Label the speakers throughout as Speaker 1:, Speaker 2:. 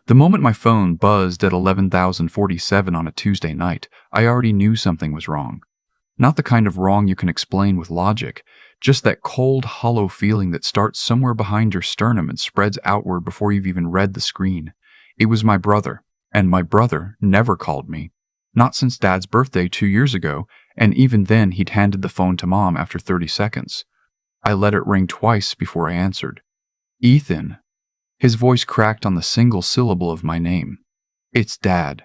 Speaker 1: The moment my phone buzzed at 11,047 on a Tuesday night, I already knew something was wrong. Not the kind of wrong you can explain with logic, just that cold, hollow feeling that starts somewhere behind your sternum and spreads outward before you've even read the screen. It was my brother, and my brother never called me. Not since Dad's birthday 2 years ago, and even then he'd handed the phone to Mom after 30 seconds. I let it ring twice before I answered. Ethan. His voice cracked on the single syllable of my name. It's Dad.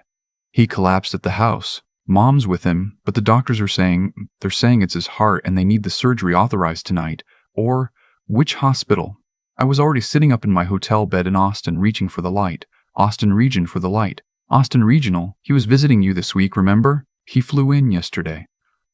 Speaker 1: He collapsed at the house. Mom's with him, but the doctors are saying it's his heart and they need the surgery authorized tonight. Or, which hospital? I was already sitting up in my hotel bed in Austin reaching for the light. Austin Region for the light. Austin Regional, he was visiting you this week, remember? He flew in yesterday.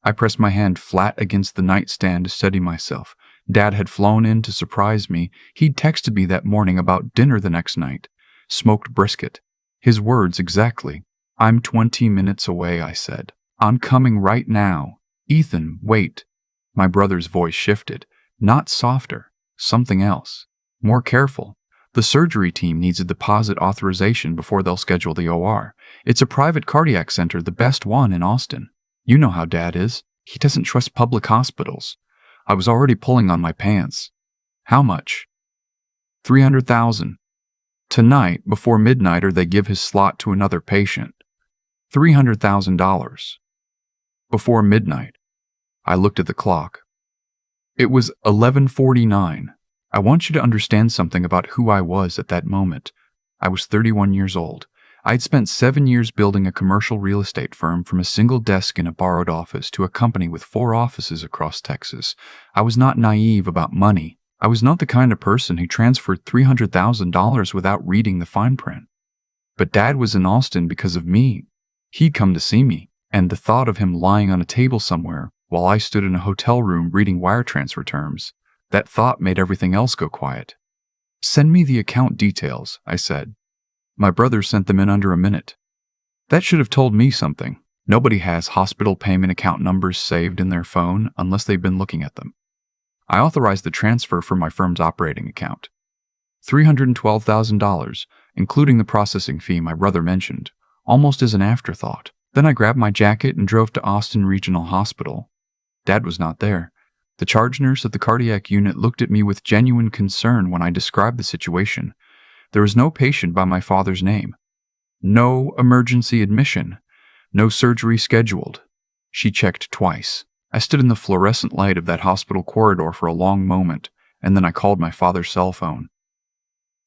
Speaker 1: I pressed my hand flat against the nightstand to steady myself. Dad had flown in to surprise me. He'd texted me that morning about dinner the next night. Smoked brisket. His words exactly. I'm 20 minutes away, I said. I'm coming right now. Ethan, wait. My brother's voice shifted. Not softer. Something else. More careful. The surgery team needs a deposit authorization before they'll schedule the OR. It's a private cardiac center, the best one in Austin. You know how Dad is. He doesn't trust public hospitals. I was already pulling on my pants. How much? 300,000. Tonight, before midnight, or they give his slot to another patient. $300,000. Before midnight. I looked at the clock. It was 11:49. I want you to understand something about who I was at that moment. I was 31 years old. I'd spent 7 years building a commercial real estate firm from a single desk in a borrowed office to a company with 4 offices across Texas. I was not naive about money. I was not the kind of person who transferred $300,000 without reading the fine print. But Dad was in Austin because of me. He'd come to see me, and the thought of him lying on a table somewhere while I stood in a hotel room reading wire transfer terms, that thought made everything else go quiet. Send me the account details, I said. My brother sent them in under a minute. That should have told me something. Nobody has hospital payment account numbers saved in their phone unless they've been looking at them. I authorized the transfer from my firm's operating account. $312,000, including the processing fee my brother mentioned, almost as an afterthought. Then I grabbed my jacket and drove to Austin Regional Hospital. Dad was not there. The charge nurse at the cardiac unit looked at me with genuine concern when I described the situation. There was no patient by my father's name. No emergency admission. No surgery scheduled. She checked twice. I stood in the fluorescent light of that hospital corridor for a long moment, and then I called my father's cell phone.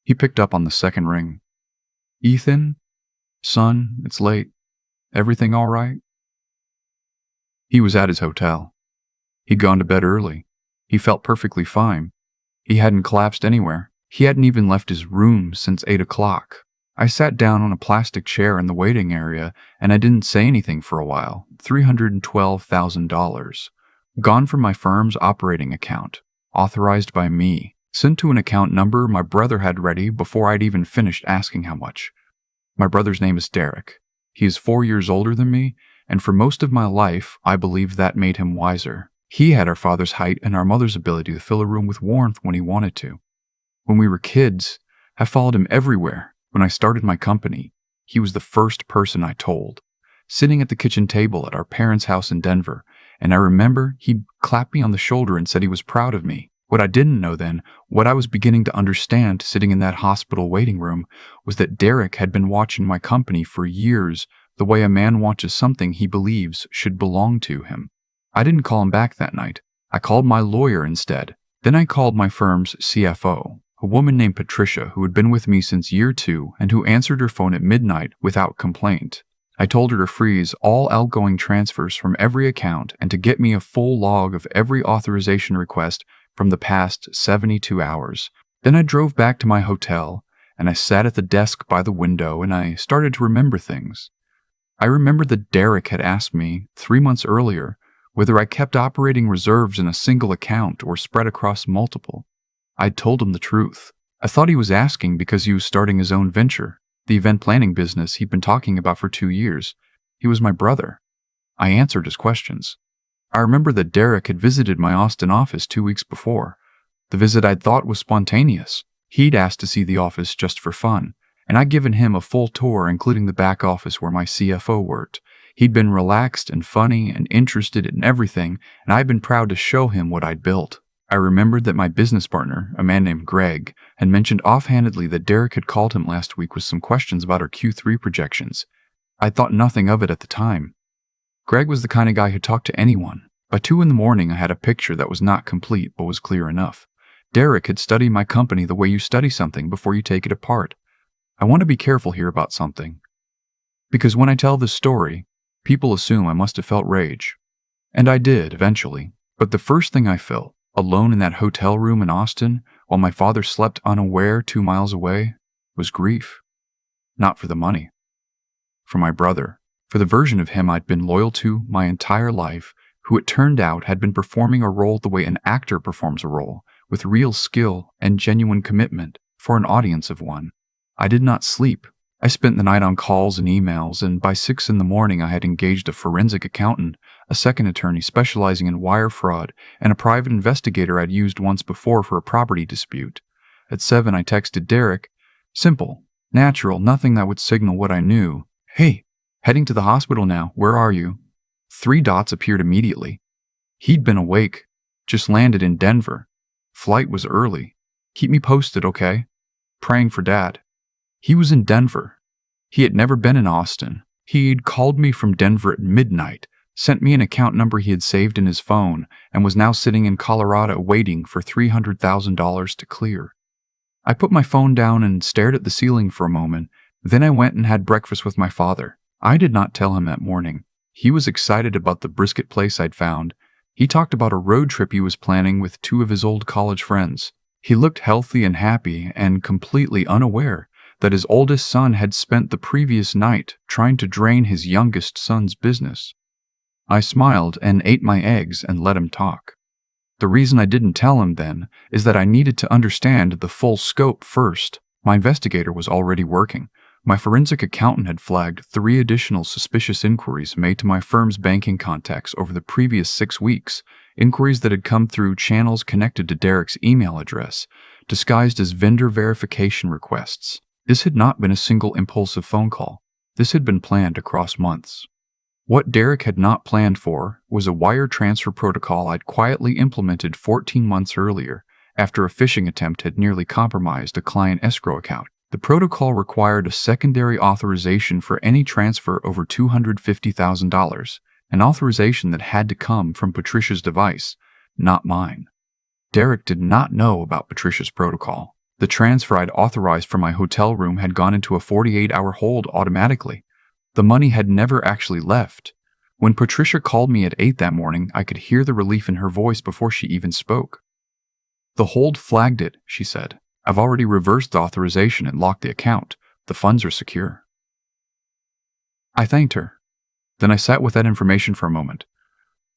Speaker 1: He picked up on the second ring. Ethan? Son, it's late. Everything all right? He was at his hotel. He'd gone to bed early. He felt perfectly fine. He hadn't collapsed anywhere. He hadn't even left his room since 8 o'clock. I sat down on a plastic chair in the waiting area, and I didn't say anything for a while. $312,000. Gone from my firm's operating account. Authorized by me. Sent to an account number my brother had ready before I'd even finished asking how much. My brother's name is Derek. He is 4 years older than me, and for most of my life, I believed that made him wiser. He had our father's height and our mother's ability to fill a room with warmth when he wanted to. When we were kids, I followed him everywhere. When I started my company, he was the first person I told. Sitting at the kitchen table at our parents' house in Denver, and I remember he'd clap me on the shoulder and said he was proud of me. What I didn't know then, what I was beginning to understand sitting in that hospital waiting room, was that Derek had been watching my company for years the way a man watches something he believes should belong to him. I didn't call him back that night. I called my lawyer instead. Then I called my firm's CFO, a woman named Patricia who had been with me since year 2 and who answered her phone at midnight without complaint. I told her to freeze all outgoing transfers from every account and to get me a full log of every authorization request from the past 72 hours. Then I drove back to my hotel, and I sat at the desk by the window and I started to remember things. I remembered that Derek had asked me 3 months earlier whether I kept operating reserves in a single account or spread across multiple. I'd told him the truth. I thought he was asking because he was starting his own venture, the event planning business he'd been talking about for 2 years. He was my brother. I answered his questions. I remember that Derek had visited my Austin office 2 weeks before. The visit I'd thought was spontaneous. He'd asked to see the office just for fun, and I'd given him a full tour, including the back office where my CFO worked. He'd been relaxed and funny and interested in everything, and I'd been proud to show him what I'd built. I remembered that my business partner, a man named Greg, had mentioned offhandedly that Derek had called him last week with some questions about our Q3 projections. I'd thought nothing of it at the time. Greg was the kind of guy who'd talk to anyone. By 2 in the morning, I had a picture that was not complete but was clear enough. Derek had studied my company the way you study something before you take it apart. I want to be careful here about something, because when I tell this story, people assume I must have felt rage. And I did, eventually. But the first thing I felt, alone in that hotel room in Austin, while my father slept unaware 2 miles away, was grief. Not for the money. For my brother. For the version of him I'd been loyal to my entire life, who it turned out had been performing a role the way an actor performs a role, with real skill and genuine commitment, for an audience of one. I did not sleep. I spent the night on calls and emails, and by 6 in the morning I had engaged a forensic accountant, a second attorney specializing in wire fraud, and a private investigator I'd used once before for a property dispute. At 7 I texted Derek. Simple, natural, nothing that would signal what I knew. Hey, heading to the hospital now, where are you? 3 dots appeared immediately. He'd been awake, just landed in Denver. Flight was early. Keep me posted, okay? Praying for Dad. He was in Denver. He had never been in Austin. He'd called me from Denver at midnight, sent me an account number he had saved in his phone, and was now sitting in Colorado waiting for $300,000 to clear. I put my phone down and stared at the ceiling for a moment. Then I went and had breakfast with my father. I did not tell him that morning. He was excited about the brisket place I'd found. He talked about a road trip he was planning with 2 of his old college friends. He looked healthy and happy and completely unaware that his oldest son had spent the previous night trying to drain his youngest son's business. I smiled and ate my eggs and let him talk. The reason I didn't tell him then is that I needed to understand the full scope first. My investigator was already working. My forensic accountant had flagged 3 additional suspicious inquiries made to my firm's banking contacts over the previous 6 weeks, inquiries that had come through channels connected to Derek's email address, disguised as vendor verification requests. This had not been a single impulsive phone call. This had been planned across months. What Derek had not planned for was a wire transfer protocol I'd quietly implemented 14 months earlier, after a phishing attempt had nearly compromised a client escrow account. The protocol required a secondary authorization for any transfer over $250,000, an authorization that had to come from Patricia's device, not mine. Derek did not know about Patricia's protocol. The transfer I'd authorized from my hotel room had gone into a 48-hour hold automatically. The money had never actually left. When Patricia called me at 8 that morning, I could hear the relief in her voice before she even spoke. The hold flagged it, she said. I've already reversed the authorization and locked the account. The funds are secure. I thanked her. Then I sat with that information for a moment.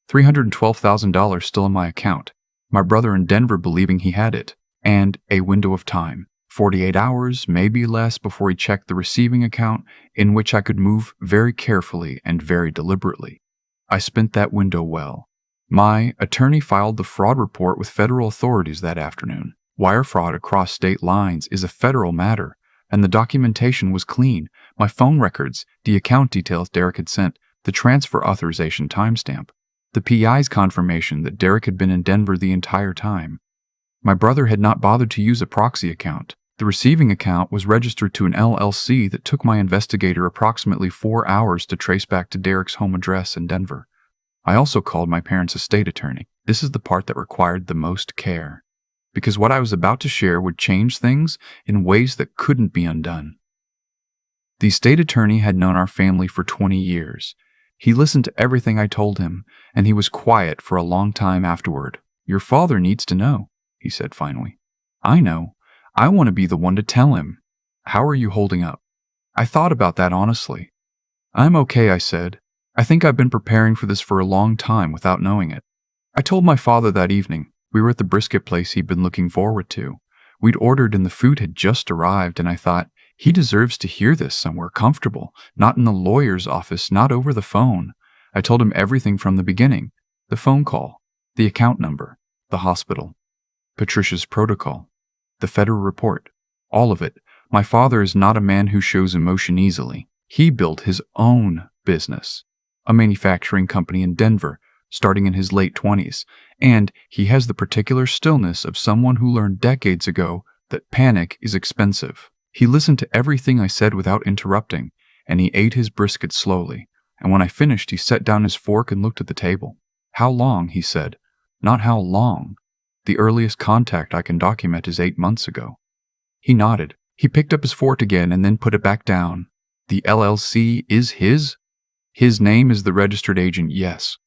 Speaker 1: $312,000 still in my account. My brother in Denver believing he had it. And a window of time, 48 hours, maybe less, before he checked the receiving account, in which I could move very carefully and very deliberately. I spent that window well. My attorney filed the fraud report with federal authorities that afternoon. Wire fraud across state lines is a federal matter, and the documentation was clean. My phone records, the account details Derek had sent, the transfer authorization timestamp, the PI's confirmation that Derek had been in Denver the entire time. My brother had not bothered to use a proxy account. The receiving account was registered to an LLC that took my investigator approximately 4 hours to trace back to Derek's home address in Denver. I also called my parents' estate attorney. This is the part that required the most care, because what I was about to share would change things in ways that couldn't be undone. The estate attorney had known our family for 20 years. He listened to everything I told him, and he was quiet for a long time afterward. Your father needs to know, he said finally. I know. I want to be the one to tell him. How are you holding up? I thought about that honestly. I'm okay, I said. I think I've been preparing for this for a long time without knowing it. I told my father that evening. We were at the brisket place he'd been looking forward to. We'd ordered and the food had just arrived, and I thought, he deserves to hear this somewhere comfortable, not in the lawyer's office, not over the phone. I told him everything from the beginning. The phone call, the account number, the hospital, Patricia's protocol, the federal report, all of it. My father is not a man who shows emotion easily. He built his own business, a manufacturing company in Denver, starting in his late 20s, and he has the particular stillness of someone who learned decades ago that panic is expensive. He listened to everything I said without interrupting, and he ate his brisket slowly, and when I finished, he set down his fork and looked at the table. "How long?" he said. "Not how long. The earliest contact I can document is 8 months ago." He nodded. He picked up his fork again and then put it back down. "The LLC is his? His name is the registered agent, yes."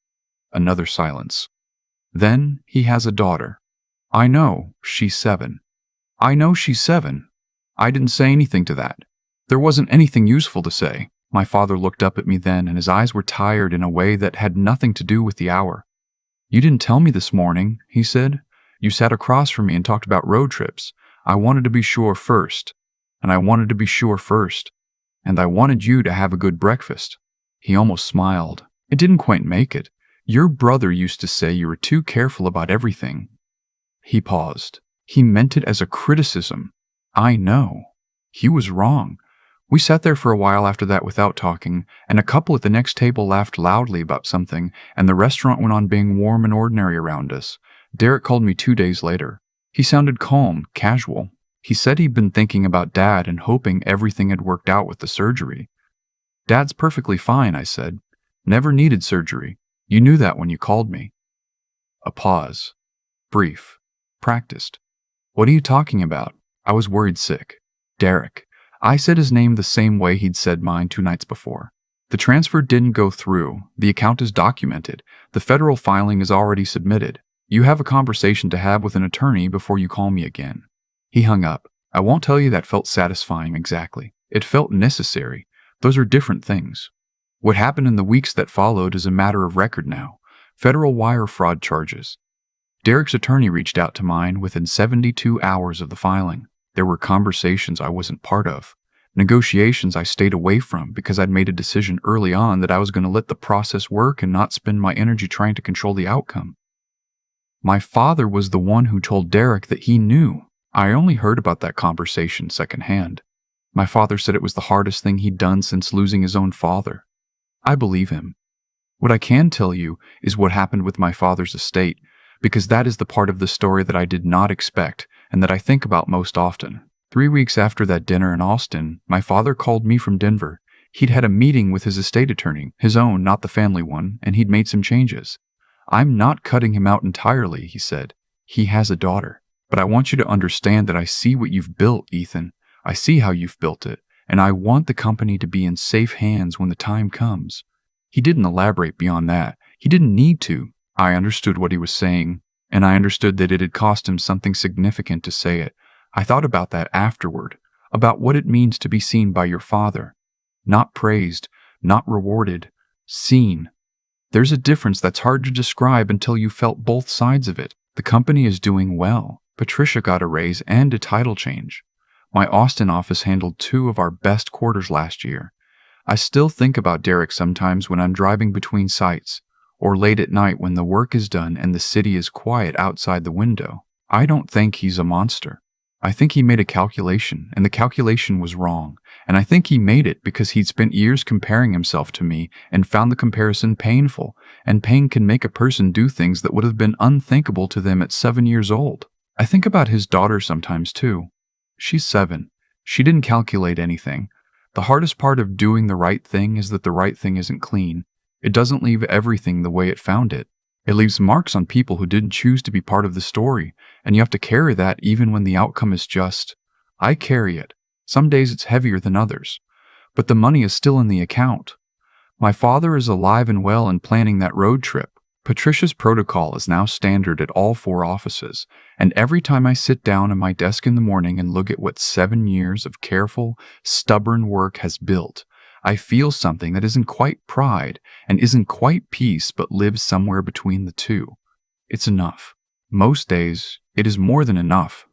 Speaker 1: Another silence. "Then he has a daughter." "I know, she's 7. "I know she's 7. I didn't say anything to that. There wasn't anything useful to say." My father looked up at me then, and his eyes were tired in a way that had nothing to do with the hour. "You didn't tell me this morning," he said. "You sat across from me and talked about road trips. I wanted to be sure first, and I wanted to be sure first, and I wanted you to have a good breakfast." He almost smiled. "It didn't quite make it. Your brother used to say you were too careful about everything." He paused. He meant it as a criticism. I know. He was wrong. We sat there for a while after that without talking, and a couple at the next table laughed loudly about something, and the restaurant went on being warm and ordinary around us. Derek called me 2 days later. He sounded calm, casual. He said he'd been thinking about Dad and hoping everything had worked out with the surgery. "Dad's perfectly fine," I said. "Never needed surgery. You knew that when you called me." A pause. Brief. Practiced. "What are you talking about?" I was worried sick. "Derek." I said his name the same way he'd said mine 2 nights before. "The transfer didn't go through. The account is documented. The federal filing is already submitted. You have a conversation to have with an attorney before you call me again." He hung up. I won't tell you that felt satisfying exactly. It felt necessary. Those are different things. What happened in the weeks that followed is a matter of record now. Federal wire fraud charges. Derek's attorney reached out to mine within 72 hours of the filing. There were conversations I wasn't part of. Negotiations I stayed away from because I'd made a decision early on that I was going to let the process work and not spend my energy trying to control the outcome. My father was the one who told Derek that he knew. I only heard about that conversation secondhand. My father said it was the hardest thing he'd done since losing his own father. I believe him. What I can tell you is what happened with my father's estate, because that is the part of the story that I did not expect and that I think about most often. 3 weeks after that dinner in Austin, my father called me from Denver. He'd had a meeting with his estate attorney, his own, not the family one, and he'd made some changes. "I'm not cutting him out entirely," he said. "He has a daughter. But I want you to understand that I see what you've built, Ethan. I see how you've built it, and I want the company to be in safe hands when the time comes." He didn't elaborate beyond that. He didn't need to. I understood what he was saying, and I understood that it had cost him something significant to say it. I thought about that afterward, about what it means to be seen by your father. Not praised, not rewarded, seen. There's a difference that's hard to describe until you felt both sides of it. The company is doing well. Patricia got a raise and a title change. My Austin office handled 2 of our best quarters last year. I still think about Derek sometimes when I'm driving between sites, or late at night when the work is done and the city is quiet outside the window. I don't think he's a monster. I think he made a calculation, and the calculation was wrong. And I think he made it because he'd spent years comparing himself to me and found the comparison painful, and pain can make a person do things that would have been unthinkable to them at 7 years old. I think about his daughter sometimes too. She's 7. She didn't calculate anything. The hardest part of doing the right thing is that the right thing isn't clean. It doesn't leave everything the way it found it. It leaves marks on people who didn't choose to be part of the story, and you have to carry that even when the outcome is just. I carry it. Some days it's heavier than others. But the money is still in the account. My father is alive and well and planning that road trip. Patricia's protocol is now standard at all 4 offices, and every time I sit down at my desk in the morning and look at what 7 years of careful, stubborn work has built, I feel something that isn't quite pride and isn't quite peace but lives somewhere between the two. It's enough. Most days, it is more than enough.